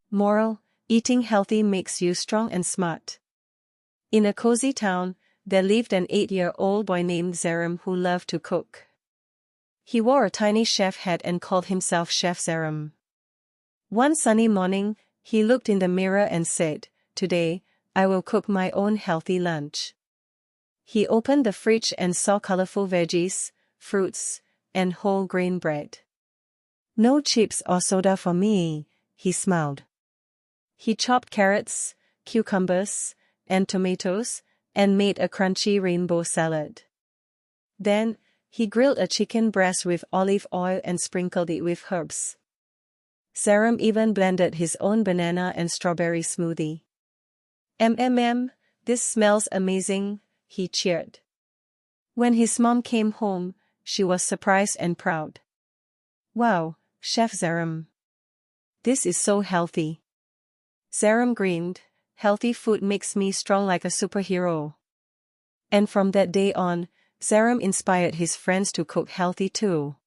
Moral: eating healthy makes you strong and smart. In a cozy town, there lived an 8-year-old boy named Zaram who loved to cook. He wore a tiny chef hat and called himself Chef Zaram. One sunny morning, he looked in the mirror and said, "Today, I will cook my own healthy lunch." He opened the fridge and saw colorful veggies, fruits, and whole grain bread. "No chips or soda for me," he smiled. He chopped carrots, cucumbers, and tomatoes, and made a crunchy rainbow salad. Then, he grilled a chicken breast with olive oil and sprinkled it with herbs. Zaram even blended his own banana and strawberry smoothie. This smells amazing," he cheered. When his mom came home, she was surprised and proud. "Wow, Chef Zaram. This is so healthy." Zaram grinned, "Healthy food makes me strong like a superhero." And from that day on, Zaram inspired his friends to cook healthy too.